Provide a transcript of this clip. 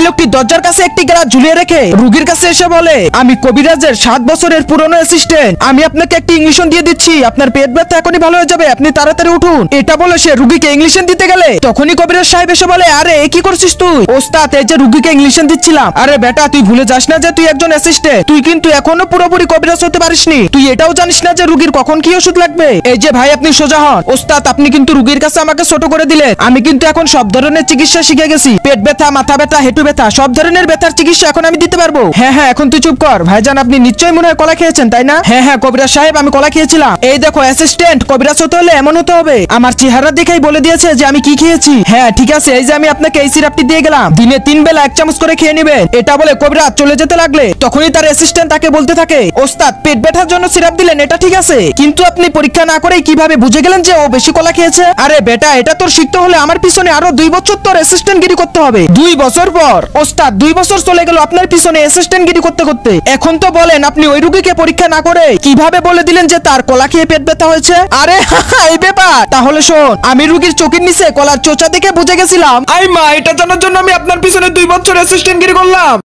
লোকটি দরজার কাছে একটি গ্লাস ঝুলিয়ে রেখে রোগীর কাছে এসে বলে, আমি কবিরাজের 7 বছরের পুরনো অ্যাসিস্ট্যান্ট, আমি আপনাকে একটি ইঞ্জেকশন দিয়ে দিচ্ছি, আপনার পেট ব্যথা এখনই ভালো হয়ে যাবে, আপনি তাড়াতাড়ি উঠুন। এটা বলে সে রোগীকে ইঞ্জেকশন দিতে গেলে তখনই কবিরাজ সাহেব এসে বলে, আরে কি করছিস তুই? ওস্তাদ, এই যে রোগীকে ইঞ্জেকশন দিচ্ছিলাম। আরে বেটা, তুই ভুলে যাস না যে তুই একজন অ্যাসিস্ট্যান্ট, তুই কিন্তু এখনো পুরোপুরি কবিরাজ হতে পারিসনি। তুই এটাও জানিস না যে রোগীর কখন কি ওষুধ লাগবে। এই যে ভাই, আপনি সোজা হন। ওস্তাদ, আপনি কিন্তু রোগীর কাছে আমাকে ছোট করে দিলেন। আমি কিন্তু এখন সব ধরনের চিকিৎসা শিখে গেছি। পেট ব্যথা, মাথা ব্যথা, হেঁটু ব্যথা, সব ধরনের ব্যথার চিকিৎসা এখন আমি দিতে পারবো। হ্যাঁ হ্যাঁ, এখন তুই চুপ কর। ভাইজান, আপনি নিশ্চয়ই মনে হয় কলা খেয়েছেন, তাই না? হ্যাঁ হ্যাঁ কবিরাজ সাহেব, আমি কলা খেয়েছিলাম। এই দেখো অ্যাসিস্ট্যান্ট, কবিরাজ হতে হলে এমন হতে হবে। আমার চেহারা দেখেই বলে দিয়েছে যে আমি কি খেয়েছি। হ্যাঁ ঠিক আছে, এই যে আমি আপনাকে এই সিরাপটি দিয়ে গেলাম, দিনে 3 বেলা 1 চামচ করে খেয়ে নেবেন। এটা বলে কবিরাজ চলে যেতে লাগলে তখনই তার অ্যাসিস্ট্যান্ট তাকে বলতে থাকে, ওস্তাদ, পেট ব্যথার জন্য সিরাপ দিলেন, এটা ঠিক আছে, কিন্তু আপনি পরীক্ষা না করেই কিভাবে বুঝে গেলেন যে ও বেশি কলা খেয়েছে? আরে বেটা, এটা তোর শিখতে হলে আমার পিছনে আরো 2 বছর তোর অ্যাসিস্ট্যান্ট গিরি করতে হবে। 2 বছর পর? ওস্তাদ, 2 বছর চলে গেল আপনার পিছনে অ্যাসিস্ট্যান্ট গিরি করতে করতে। এখন তো বলেন, আপনি ওই রোগীকে পরীক্ষা না করে কিভাবে বলে দিলেন যে তার কলা খেয়ে পেট ব্যথা হয়েছে? আরে এই ব্যাপার। তাহলে শোন, আমি রোগীর চোখের নিচে কলার চোচা দেখে বুঝে গেছিলাম। আই মা, এটা জানার জন্য আমি আপনার পিছনে 2 বছর অ্যাসিস্ট্যান্ট গিরি করলাম।